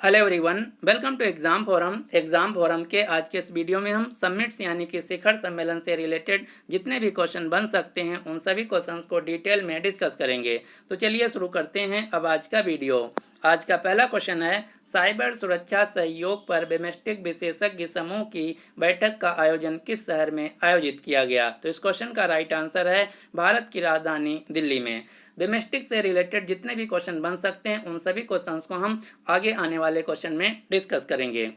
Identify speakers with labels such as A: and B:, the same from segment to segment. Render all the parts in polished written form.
A: Hello everyone, welcome to exam forum के आज के इस वीडियो में हम समिट्स यानी कि शिखर सम्मेलन से रिलेटेड जितने भी क्वेश्चन बन सकते हैं उन सभी क्वेश्चंस को डिटेल में डिस्कस करेंगे। तो चलिए शुरू करते हैं अब आज का वीडियो। आज का पहला क्वेश्चन है, साइबर सुरक्षा सहयोग पर बिम्स्टेक विशेषज्ञ समूह की बैठक का आयोजन किस शहर में आयोजित किया गया? तो इस क्वेश्चन का राइट आंसर है भारत की राजधानी दिल्ली में। बिम्स्टेक से रिलेटेड जितने भी क्वेश्चन बन सकते हैं उन सभी क्वेश्चंस को हम आगे आने वाले क्वेश्चन में डिस्कस करेंगे।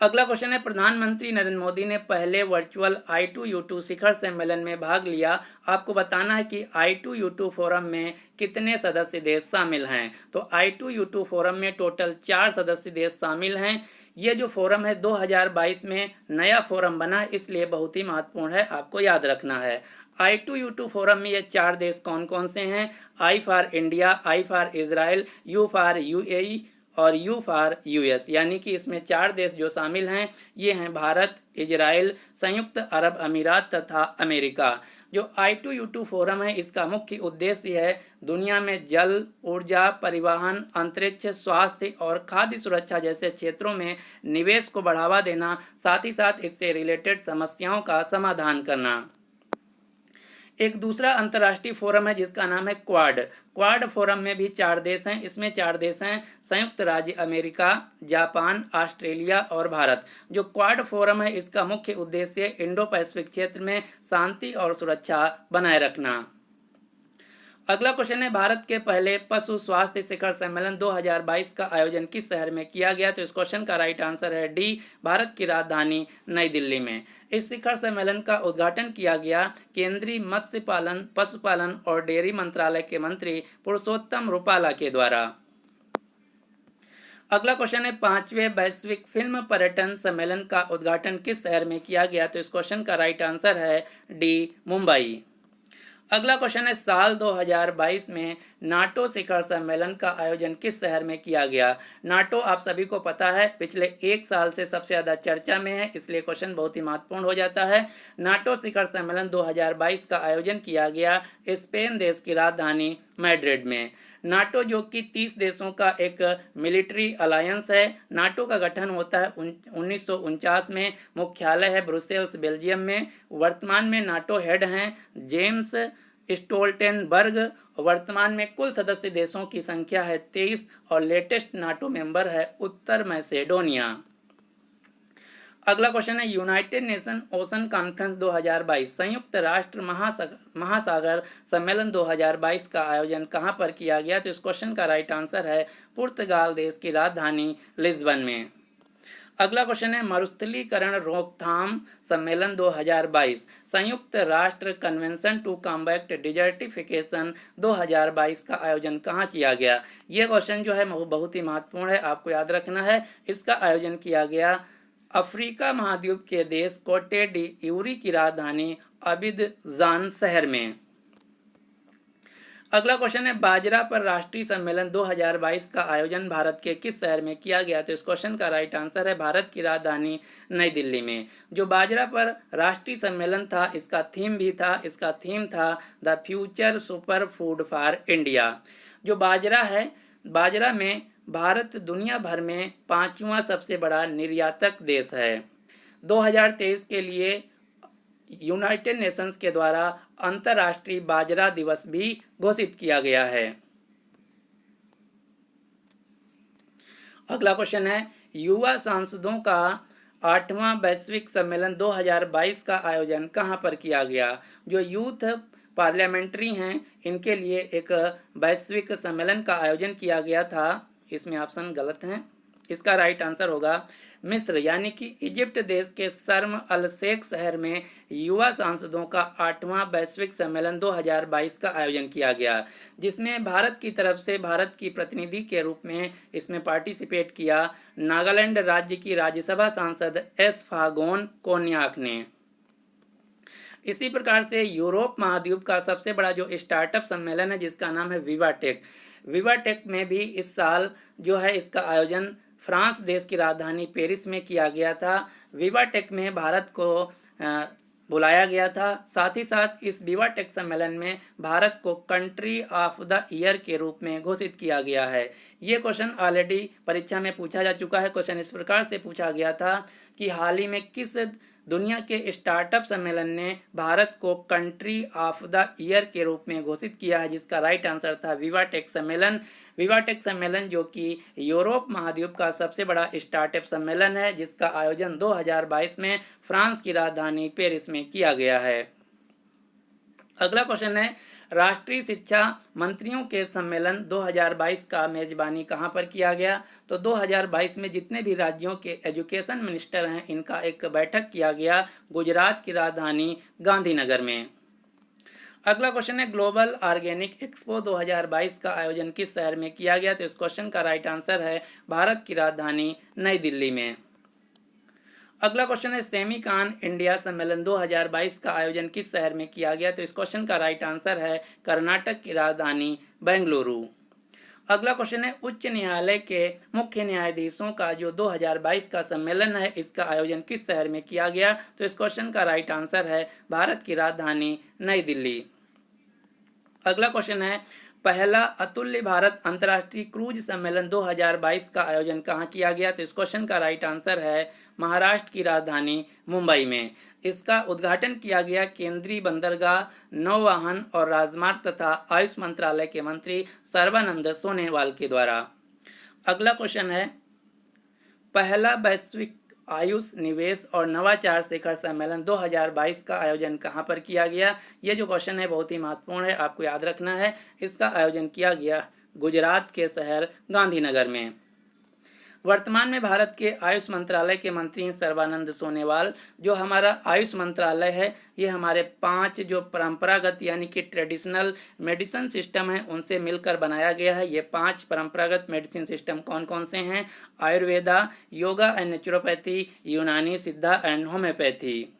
A: अगला क्वेश्चन है, प्रधानमंत्री नरेंद्र मोदी ने पहले वर्चुअल I2U2 शिखर सम्मेलन में भाग लिया। आपको बताना है कि I2U2 फोरम में कितने सदस्य देश शामिल हैं। तो I2U2 फोरम में टोटल 4 सदस्य देश शामिल हैं। ये जो फोरम है 2022 में नया फोरम बना, इसलिए बहुत ही महत्वपूर्ण है, आपको याद रखना है। I2U2 फोरम में ये 4 देश कौन कौन से हैं? I for India, I for Israel, U for UAE और U फॉर US, यानी कि इसमें 4 देश जो शामिल हैं ये हैं भारत, इजराइल, संयुक्त अरब अमीरात तथा अमेरिका। जो I2U2 फोरम है इसका मुख्य उद्देश्य है दुनिया में जल, ऊर्जा, परिवहन, अंतरिक्ष, स्वास्थ्य और खाद्य सुरक्षा जैसे क्षेत्रों में निवेश को बढ़ावा देना, साथ ही साथ इससे रिलेटेड समस्याओं का समाधान करना। एक दूसरा अंतर्राष्ट्रीय फोरम है जिसका नाम है क्वाड फोरम में भी 4 देश हैं। इसमें 4 देश हैं संयुक्त राज्य अमेरिका, जापान, ऑस्ट्रेलिया और भारत। जो क्वाड फोरम है इसका मुख्य उद्देश्य इंडो पैसिफिक क्षेत्र में शांति और सुरक्षा बनाए रखना। अगला क्वेश्चन है, भारत के पहले पशु स्वास्थ्य शिखर सम्मेलन 2022 का आयोजन किस शहर में किया गया? तो इस क्वेश्चन का राइट आंसर है डी, भारत की राजधानी नई दिल्ली में। इस शिखर सम्मेलन का उद्घाटन किया गया केंद्रीय मत्स्य पालन, पशुपालन और डेयरी मंत्रालय के मंत्री पुरुषोत्तम रुपाला के द्वारा। अगला क्वेश्चन है, 5वें वैश्विक फिल्म पर्यटन सम्मेलन का उद्घाटन किस शहर में किया गया? तो इस क्वेश्चन का राइट आंसर है डी, मुंबई। अगला क्वेश्चन है, साल 2022 में नाटो शिखर सम्मेलन का आयोजन किस शहर में किया गया? नाटो आप सभी को पता है पिछले 1 साल से सबसे ज़्यादा चर्चा में है, इसलिए क्वेश्चन बहुत ही महत्वपूर्ण हो जाता है। नाटो शिखर सम्मेलन 2022 का आयोजन किया गया स्पेन देश की राजधानी मैड्रिड में। नाटो जो कि 30 देशों का एक मिलिट्री अलायंस है। नाटो का गठन होता है 1949 में। मुख्यालय है ब्रुसेल्स, बेल्जियम में। वर्तमान में नाटो हेड हैं जेम्स स्टोल्टेनबर्ग। वर्तमान में कुल सदस्य देशों की संख्या है 23 और लेटेस्ट नाटो मेंबर है उत्तर मैसेडोनिया। अगला क्वेश्चन है, यूनाइटेड नेशन ओशन कॉन्फ्रेंस 2022 संयुक्त राष्ट्र महासागर सम्मेलन 2022 का आयोजन कहां पर किया गया? तो इस क्वेश्चन का राइट आंसर है पुर्तगाल देश की राजधानी लिस्बन में। अगला क्वेश्चन है, मरुस्थलीकरण रोकथाम सम्मेलन 2022 संयुक्त राष्ट्र कन्वेंशन टू कॉम्बैट डिजर्टिफिकेशन 2022 का आयोजन कहाँ किया गया? यह क्वेश्चन जो है बहुत ही महत्वपूर्ण है, आपको याद रखना है। इसका आयोजन किया गया अफ्रीका महाद्वीप के देश कोटे डी इवरी की राजधानी अबिदजान शहर में। अगला क्वेश्चन है, बाजरा पर राष्ट्रीय सम्मेलन 2022 का आयोजन भारत के किस शहर में किया गया? तो इस क्वेश्चन का राइट आंसर है भारत की राजधानी नई दिल्ली में। जो बाजरा पर राष्ट्रीय सम्मेलन था इसका थीम था the future super food for India. जो बाजरा है, बाजरा में भारत दुनिया भर में 5वां सबसे बड़ा निर्यातक देश है। 2023 के लिए यूनाइटेड नेशंस के द्वारा अंतर्राष्ट्रीय बाजरा दिवस भी घोषित किया गया है। अगला क्वेश्चन है, युवा सांसदों का 8वां वैश्विक सम्मेलन 2022 का आयोजन कहां पर किया गया? जो यूथ पार्लियामेंट्री हैं इनके लिए एक वैश्विक सम्मेलन का आयोजन किया गया था। इसमें ऑप्शन गलत हैं, इसका राइट आंसर होगा मिस्र, यानी कि इजिप्ट देश के शर्म अल शेख शहर में युवा सांसदों का 8वां वैश्विक सम्मेलन 2022 का आयोजन किया गया, जिसमें भारत की तरफ से भारत की प्रतिनिधि के रूप में इसमें पार्टिसिपेट किया नागालैंड राज्य की राज्यसभा सांसद एस फागोन कोन्याक ने। इसी प्रकार से यूरोप महाद्वीप का सबसे बड़ा जो स्टार्टअप सम्मेलन है जिसका नाम है विवाटेक में भी इस साल जो है इसका आयोजन फ्रांस देश की राजधानी पेरिस में किया गया था। विवाटेक में भारत को बुलाया गया था। साथ ही साथ इस विवा टेक सम्मेलन में भारत को कंट्री ऑफ द ईयर के रूप में घोषित किया गया है। ये क्वेश्चन ऑलरेडी परीक्षा में पूछा जा चुका है। क्वेश्चन इस प्रकार से पूछा गया था कि हाल ही में किस दुनिया के स्टार्टअप सम्मेलन ने भारत को कंट्री ऑफ द ईयर के रूप में घोषित किया है, जिसका राइट आंसर था विवा टेक सम्मेलन। विवा टेक सम्मेलन जो कि यूरोप महाद्वीप का सबसे बड़ा स्टार्टअप सम्मेलन है, जिसका आयोजन 2022 में फ्रांस की राजधानी पेरिस में किया गया है। अगला क्वेश्चन है, राष्ट्रीय शिक्षा मंत्रियों के सम्मेलन 2022 का मेजबानी कहां पर किया गया? तो 2022 में जितने भी राज्यों के एजुकेशन मिनिस्टर हैं, इनका एक बैठक किया गया गुजरात की राजधानी गांधीनगर में। अगला क्वेश्चन है, ग्लोबल ऑर्गेनिक एक्सपो 2022 का आयोजन किस शहर में किया गया? तो इस क्वेश्चन का राइट आंसर है भारत की राजधानी नई दिल्ली में। अगला क्वेश्चन है, सेमीकान इंडिया सम्मेलन 2022 का आयोजन किस शहर में किया गया? तो इस क्वेश्चन का राइट आंसर है कर्नाटक की राजधानी बेंगलुरु। अगला क्वेश्चन है, उच्च न्यायालय के मुख्य न्यायाधीशों का जो 2022 का सम्मेलन है, इसका आयोजन किस शहर में किया गया? तो इस क्वेश्चन का राइट आंसर है भारत की राजधानी नई दिल्ली। अगला क्वेश्चन है, पहला अतुल्य भारत अंतर्राष्ट्रीय क्रूज सम्मेलन 2022 का आयोजन कहाँ किया गया? तो इस क्वेश्चन का राइट आंसर है महाराष्ट्र की राजधानी मुंबई में। इसका उद्घाटन किया गया केंद्रीय बंदरगाह, नौवहन और राजमार्ग तथा आयुष मंत्रालय के मंत्री सर्बानंद सोनोवाल के द्वारा। अगला क्वेश्चन है, पहला वैश्विक आयुष निवेश और नवाचार शिखर सम्मेलन 2022 का आयोजन कहां पर किया गया? ये जो क्वेश्चन है बहुत ही महत्वपूर्ण है, आपको याद रखना है। इसका आयोजन किया गया गुजरात के शहर गांधीनगर में। वर्तमान में भारत के आयुष मंत्रालय के मंत्री हैं सर्बानंद सोनोवाल। जो हमारा आयुष मंत्रालय है, ये हमारे 5 जो परंपरागत यानी कि ट्रेडिशनल मेडिसिन सिस्टम है, उनसे मिलकर बनाया गया है। ये 5 परंपरागत मेडिसिन सिस्टम कौन कौन से हैं? आयुर्वेदा, योगा एंड नेचुरोपैथी, यूनानी, सिद्धा एंड होम्योपैथी।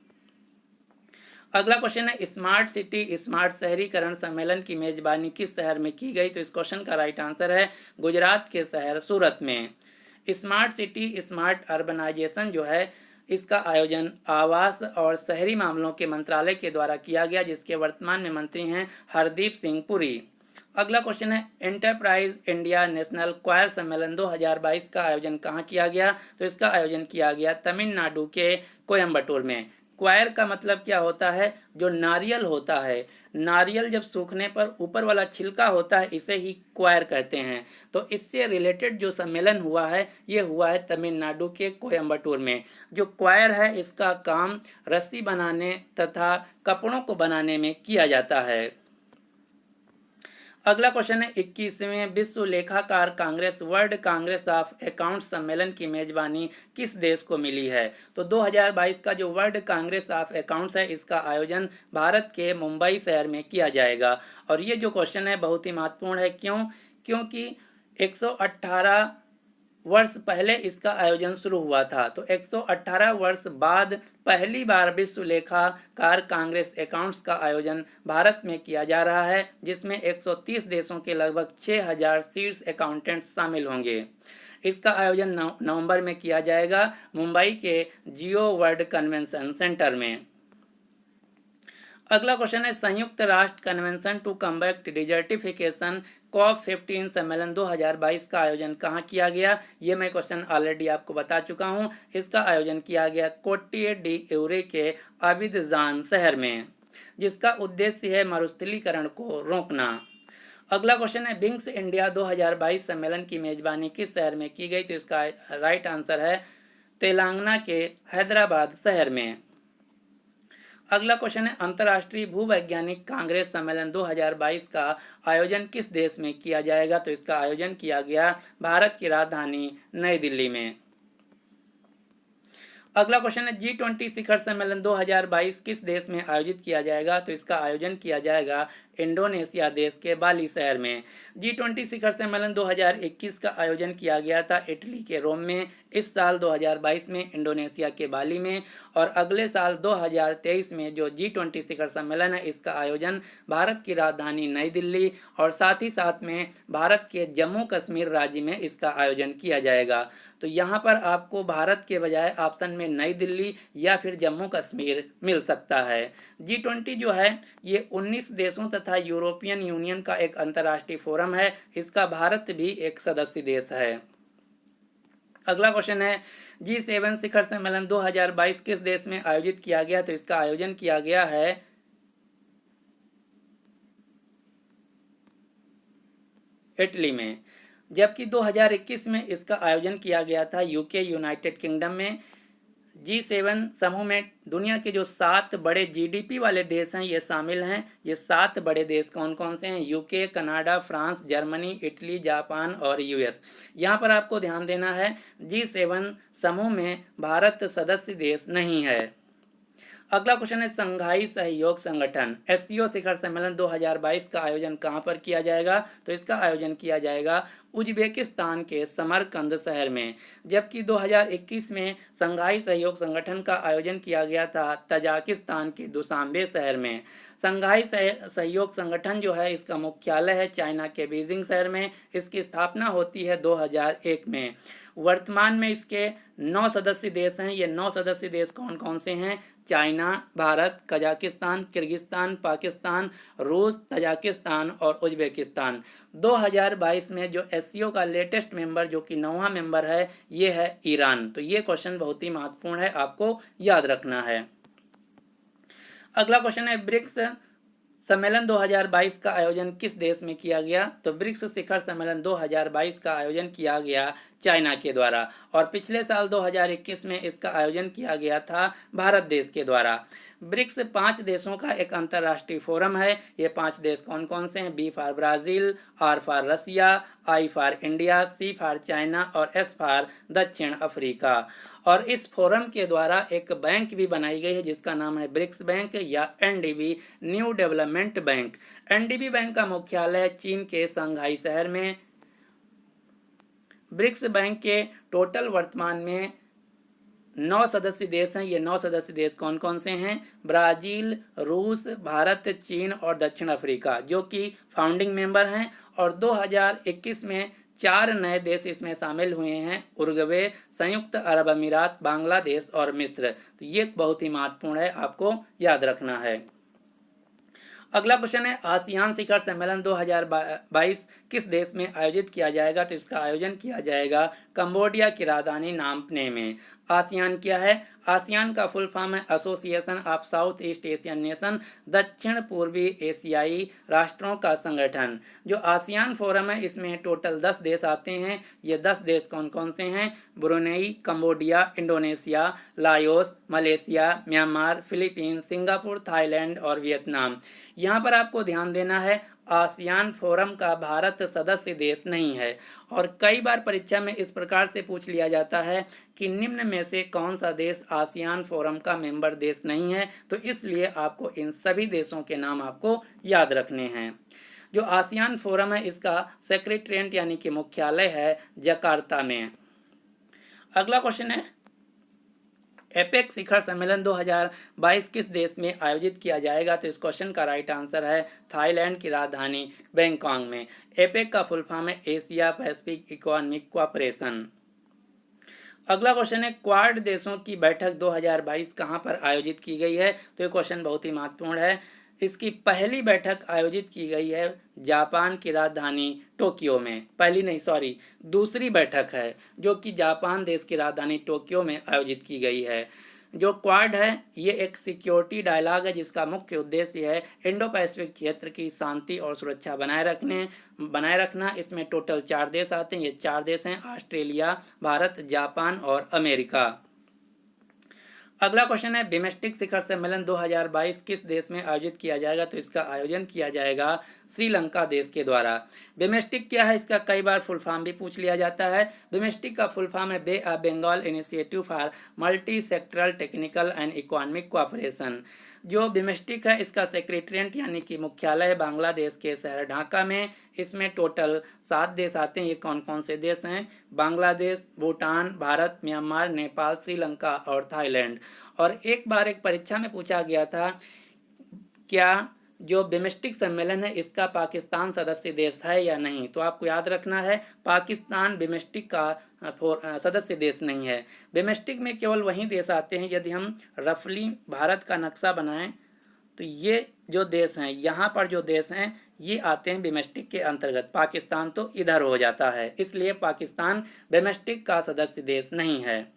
A: अगला क्वेश्चन है, स्मार्ट सिटी स्मार्ट शहरीकरण सम्मेलन की मेजबानी किस शहर में की गई? तो इस क्वेश्चन का राइट आंसर है गुजरात के शहर सूरत में। स्मार्ट सिटी स्मार्ट अर्बनाइजेशन जो है, इसका आयोजन आवास और शहरी मामलों के मंत्रालय के द्वारा किया गया, जिसके वर्तमान में मंत्री हैं हरदीप सिंह पुरी। अगला क्वेश्चन है, एंटरप्राइज इंडिया नेशनल क्वायर सम्मेलन 2022 का आयोजन कहाँ किया गया? तो इसका आयोजन किया गया तमिलनाडु के कोयम्बटूर में। क्वायर का मतलब क्या होता है? जो नारियल होता है, नारियल जब सूखने पर ऊपर वाला छिलका होता है, इसे ही क्वायर कहते हैं। तो इससे रिलेटेड जो सम्मेलन हुआ है, ये हुआ है तमिलनाडु के कोयम्बटूर में। जो क्वायर है, इसका काम रस्सी बनाने तथा कपड़ों को बनाने में किया जाता है। अगला क्वेश्चन है, 21वें विश्व लेखाकार Congress world Congress of account सम्मेलन की मेजबानी किस देश को मिली है? तो 2022 का जो वर्ल्ड कांग्रेस ऑफ अकाउंट्स है, इसका आयोजन भारत के मुंबई शहर में किया जाएगा। और ये जो क्वेश्चन है बहुत ही महत्वपूर्ण है। क्यों? क्योंकि 118 वर्ष पहले इसका आयोजन शुरू हुआ था। तो 118 वर्ष बाद पहली बार विश्व लेखाकार कांग्रेस अकाउंट्स का आयोजन भारत में किया जा रहा है, जिसमें 130 देशों के लगभग 6000 शीर्ष अकाउंटेंट्स शामिल होंगे। इसका आयोजन नवंबर में किया जाएगा मुंबई के जियो वर्ल्ड कन्वेंशन सेंटर में। अगला क्वेश्चन है, संयुक्त राष्ट्र convention to combat desertification COP15 सम्मेलन 2022 का आयोजन कहाँ किया गया? ये मैं क्वेश्चन ऑलरेडी आपको बता चुका हूँ। इसका आयोजन किया गया कोट्टे डी एवरे के अबिदजान शहर में, जिसका उद्देश्य है मरुस्थलीकरण को रोकना। अगला क्वेश्चन है, बिंग्स इंडिया 2022 सम्मेलन की मेजबानी किस शहर में की गई? तो इसका राइट आंसर है तेलंगाना के हैदराबाद शहर में। अगला क्वेश्चन है, अंतर्राष्ट्रीय भूवैज्ञानिक कांग्रेस सम्मेलन 2022 का आयोजन किस देश में किया जाएगा? तो इसका आयोजन किया गया भारत की राजधानी नई दिल्ली में। अगला क्वेश्चन है, G20 शिखर सम्मेलन 2022 किस देश में आयोजित किया जाएगा? तो इसका आयोजन किया जाएगा इंडोनेशिया देश के बाली शहर में। G20 शिखर सम्मेलन 2021 का आयोजन किया गया था इटली के रोम में, इस साल 2022 में इंडोनेशिया के बाली में, और अगले साल 2023 में जो G20 शिखर सम्मेलन है इसका आयोजन भारत की राजधानी नई दिल्ली और साथ ही साथ में भारत के जम्मू कश्मीर राज्य में इसका आयोजन किया जाएगा। तो यहाँ पर आपको भारत के बजाय ऑप्शन में नई दिल्ली या फिर जम्मू कश्मीर मिल सकता है। G20 जो है ये 19 देशों तथा यूरोपियन यूनियन का एक अंतर्राष्ट्रीय फोरम है, इसका भारत भी एक सदस्य देश है। अगला क्वेश्चन है G7 शिखर सम्मेलन 2022 किस देश में आयोजित किया गया? तो इसका आयोजन किया गया है इटली में, जबकि 2021 में इसका आयोजन किया गया था यूके यूनाइटेड किंगडम में। G7 समूह में दुनिया के जो 7 बड़े जीडीपी वाले देश हैं ये शामिल हैं। ये 7 बड़े देश कौन कौन से हैं? UK, Canada, France, Germany, Italy, Japan और यूएस। यहाँ पर आपको ध्यान देना है G7 समूह में भारत सदस्य देश नहीं है। अगला क्वेश्चन है संघाई सहयोग संगठन एससीओ शिखर सम्मेलन 2022 का आयोजन कहां पर किया जाएगा? तो इसका आयोजन किया जाएगा उज्बेकिस्तान के समरकंद शहर में, जबकि 2021 में संघाई सहयोग संगठन का आयोजन किया गया था तजाकिस्तान के दुशांबे शहर में। संघाई सहयोग संगठन जो है इसका मुख्यालय है चाइना के बीजिंग शहर में। इसकी स्थापना होती है 2001 में। वर्तमान में इसके 9 सदस्य देश हैं। ये 9 सदस्य देश कौन कौन से हैं? China, Bharat, Kazakhstan, Kyrgyzstan, Pakistan, रूस, तजाकिस्तान और उज्बेकिस्तान। 2022 में जो एससीओ का लेटेस्ट मेंबर जो कि 9वां मेंबर है ये है ईरान। तो ये क्वेश्चन बहुत ही महत्वपूर्ण है, आपको याद रखना है। अगला क्वेश्चन है ब्रिक्स सम्मेलन 2022 का आयोजन किस देश में किया गया? तो ब्रिक्स शिखर सम्मेलन 2022 का आयोजन किया गया चाइना के द्वारा, और पिछले साल 2021 में इसका आयोजन किया गया था भारत देश के द्वारा। ब्रिक्स 5 देशों का एक अंतर्राष्ट्रीय फोरम है। ये 5 देश कौन कौन से हैं? B for Brazil, R for Russia, I for India, C for China और एस फॉर दक्षिण अफ्रीका। और इस फोरम के द्वारा एक बैंक भी बनाई गई है जिसका नाम है ब्रिक्स बैंक या NDB new development bank. NDB bank का मुख्यालय है चीन के शंघाई शहर में। ब्रिक्स बैंक के टोटल वर्तमान में 9 सदस्य देश हैं। ये 9 सदस्य देश कौन कौन से हैं? ब्राजील, रूस, भारत, चीन और दक्षिण अफ्रीका जो कि फाउंडिंग मेंबर हैं। और 2021 में 4 नए देश इसमें शामिल हुए हैं, उरुग्वे, संयुक्त अरब अमीरात, बांग्लादेश और मिस्र। तो ये बहुत ही महत्वपूर्ण है, आपको याद रखना है। अगला क्वेश्चन है आसियान शिखर सम्मेलन 2022 किस देश में आयोजित किया जाएगा? तो इसका आयोजन किया जाएगा कंबोडिया की राजधानी नामपने में। आसियान क्या है? आसियान का फुल फॉर्म है association of south east Asian nation, दक्षिण पूर्वी एशियाई राष्ट्रों का संगठन। जो आसियान फोरम है इसमें टोटल 10 देश आते हैं। ये 10 देश कौन कौन से हैं? Brunei, Cambodia, Indonesia, Laos, Malaysia, Myanmar, Philippines, Singapore, Thailand और वियतनाम। यहाँ पर आपको ध्यान देना है आसियान फोरम का भारत सदस्य देश नहीं है। और कई बार परीक्षा में इस प्रकार से पूछ लिया जाता है कि निम्न में से कौन सा देश आसियान फोरम का मेंबर देश नहीं है, तो इसलिए आपको इन सभी देशों के नाम आपको याद रखने हैं। जो आसियान फोरम है इसका सेक्रेटेरिएट यानी कि मुख्यालय है जकार्ता में। अगला क्वेश्चन है एपेक शिखर सम्मेलन 2022 किस देश में आयोजित किया जाएगा? तो इस क्वेश्चन का राइट आंसर है थाईलैंड की राजधानी बैंकॉक में। एपेक का फुल फॉर्म है एशिया पैसिफिक इकोनॉमिक कोऑपरेशन। अगला क्वेश्चन है क्वाड देशों की बैठक 2022 कहां पर आयोजित की गई है? तो ये क्वेश्चन बहुत ही महत्वपूर्ण है। इसकी पहली बैठक आयोजित की गई है जापान की राजधानी टोक्यो में। पहली नहीं, सॉरी, दूसरी बैठक है जो कि जापान देश की राजधानी टोक्यो में आयोजित की गई है। जो क्वाड है ये एक सिक्योरिटी डायलॉग है जिसका मुख्य उद्देश्य है इंडो पैसिफिक क्षेत्र की शांति और सुरक्षा बनाए रखना। इसमें टोटल 4 देश आते हैं। ये 4 देश हैं ऑस्ट्रेलिया, भारत, जापान और अमेरिका। अगला क्वेश्चन है बिमस्टेक शिखर सम्मेलन 2022 किस देश में आयोजित किया जाएगा? तो इसका आयोजन किया जाएगा श्रीलंका देश के द्वारा। बिमस्टेक क्या है? इसका कई बार फुल फॉर्म भी पूछ लिया जाता है। बिमस्टेक का फुल फॉर्म है bay of Bengal initiative for multi sectoral technical and economic cooperation. जो बिमस्टिक है इसका सेक्रेटरिएट यानी कि मुख्यालय है बांग्लादेश के शहर ढाका में। इसमें टोटल 7 देश आते हैं। ये कौन कौन से देश हैं? बांग्लादेश, भूटान, भारत, म्यांमार, नेपाल, श्रीलंका और थाईलैंड। और एक बार एक परीक्षा में पूछा गया था, क्या जो बिमस्टिक सम्मेलन है इसका पाकिस्तान सदस्य देश है या नहीं? तो आपको याद रखना है, पाकिस्तान बिमस्टिक का सदस्य देश नहीं है। बिमस्टिक में केवल वही देश आते हैं, यदि हम रफली भारत का नक्शा बनाएं तो ये जो देश हैं, यहाँ पर जो देश हैं ये आते हैं बिमस्टिक के अंतर्गत। पाकिस्तान तो इधर हो जाता है, इसलिए पाकिस्तान बिमस्टिक का सदस्य देश नहीं है।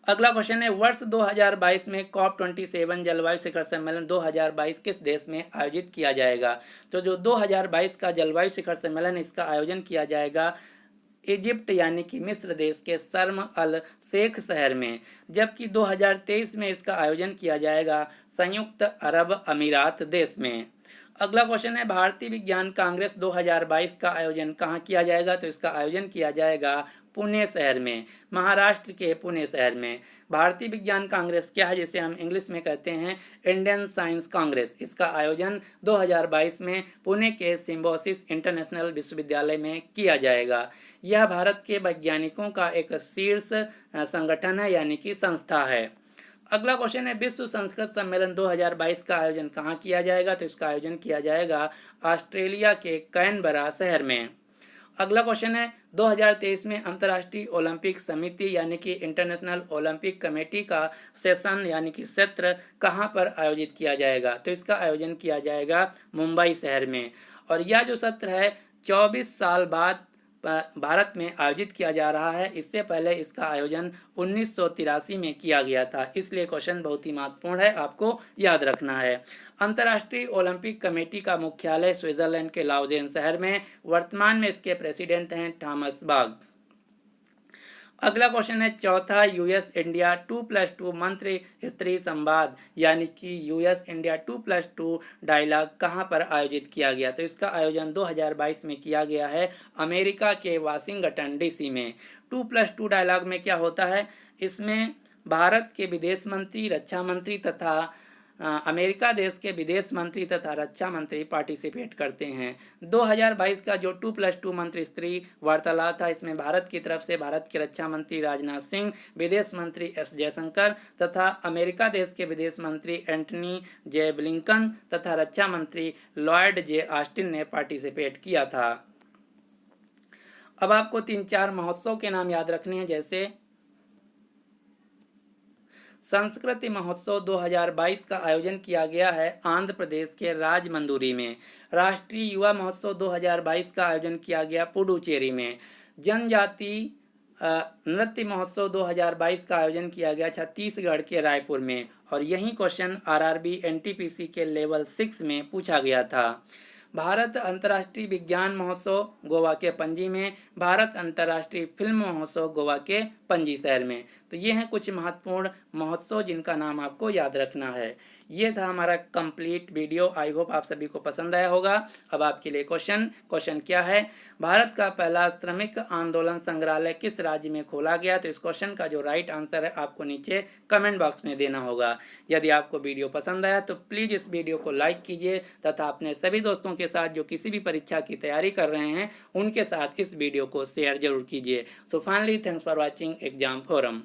A: अगला क्वेश्चन है, वर्ष 2022 में COP27 जलवायु शिखर सम्मेलन 2022 किस देश में आयोजित किया जाएगा? तो जो 2022 का जलवायु शिखर सम्मेलन इसका आयोजन किया जाएगा इजिप्ट यानी कि मिस्र देश के शर्म अल शेख शहर में, जबकि 2023 में इसका आयोजन किया जाएगा संयुक्त अरब अमीरात देश में। अगला क्वेश्चन है, भारतीय विज्ञान कांग्रेस 2022 का आयोजन कहाँ किया जाएगा? तो इसका आयोजन किया जाएगा पुणे शहर में, महाराष्ट्र के पुणे शहर में। भारतीय विज्ञान कांग्रेस क्या है, जिसे हम इंग्लिश में कहते हैं इंडियन साइंस कांग्रेस, इसका आयोजन 2022 में पुणे के सिम्बोसिस इंटरनेशनल विश्वविद्यालय में किया जाएगा। यह भारत के वैज्ञानिकों का एक शीर्ष संगठन है यानी कि संस्था है। अगला क्वेश्चन है, विश्व संस्कृत सम्मेलन 2022 का आयोजन कहाँ किया जाएगा? तो इसका आयोजन किया जाएगा ऑस्ट्रेलिया के कैनबरा शहर में। अगला क्वेश्चन है, 2023 में अंतर्राष्ट्रीय ओलंपिक समिति यानी कि इंटरनेशनल ओलंपिक कमेटी का सेशन यानी कि सत्र कहाँ पर आयोजित किया जाएगा? तो इसका आयोजन किया जाएगा मुंबई शहर में। और यह जो सत्र है 24 साल बाद भारत में आयोजित किया जा रहा है। इससे पहले इसका आयोजन 1983 में किया गया था, इसलिए क्वेश्चन बहुत ही महत्वपूर्ण है, आपको याद रखना है। अंतर्राष्ट्रीय ओलंपिक कमेटी का मुख्यालय स्विट्जरलैंड के लाउजेन शहर में। वर्तमान में इसके प्रेसिडेंट हैं थॉमस बाग। अगला क्वेश्चन है, चौथा यूएस इंडिया 2+2 मंत्री स्तरीय संवाद यानी कि यूएस इंडिया 2+2 डायलॉग कहाँ पर आयोजित किया गया? तो इसका आयोजन 2022 में किया गया है अमेरिका के वाशिंगटन डीसी में। 2+2 डायलॉग में क्या होता है? इसमें भारत के विदेश मंत्री, रक्षा मंत्री तथा अमेरिका देश के विदेश मंत्री तथा रक्षा मंत्री पार्टिसिपेट करते हैं। 2022 का जो 2+2 मंत्री स्तरीय वार्तालाप था, इसमें भारत की तरफ से भारत के रक्षा मंत्री राजनाथ सिंह, विदेश मंत्री एस जयशंकर तथा अमेरिका देश के विदेश मंत्री एंटनी जे ब्लिंकन तथा रक्षा मंत्री लॉयड जे ऑस्टिन ने पार्टिसिपेट किया था। अब आपको 3-4 महोत्सव के नाम याद रखने हैं, जैसे संस्कृति महोत्सव 2022 का आयोजन किया गया है आंध्र प्रदेश के राजमंदुरी में। राष्ट्रीय युवा महोत्सव 2022 का आयोजन किया गया पुडुचेरी में। जनजाति नृत्य महोत्सव 2022 का आयोजन किया गया छत्तीसगढ़ के रायपुर में। और यही क्वेश्चन आरआरबी एनटीपीसी के लेवल 6 में पूछा गया था। भारत अंतर्राष्ट्रीय विज्ञान महोत्सव गोवा के पणजी में। भारत अंतर्राष्ट्रीय फिल्म महोत्सव गोवा के पणजी शहर में। तो ये हैं कुछ महत्वपूर्ण महोत्सव जिनका नाम आपको याद रखना है। ये था हमारा कंप्लीट वीडियो। आई होप आप सभी को पसंद आया होगा। अब आपके लिए क्वेश्चन क्या है, भारत का पहला श्रमिक आंदोलन संग्रहालय किस राज्य में खोला गया? तो इस क्वेश्चन का जो राइट आंसर है आपको नीचे कमेंट बॉक्स में देना होगा। यदि आपको वीडियो पसंद आया तो प्लीज़ इस वीडियो को लाइक कीजिए तथा अपने सभी दोस्तों के साथ जो किसी भी परीक्षा की तैयारी कर रहे हैं उनके साथ इस वीडियो को शेयर जरूर कीजिए। So finally thanks for watching exam forum.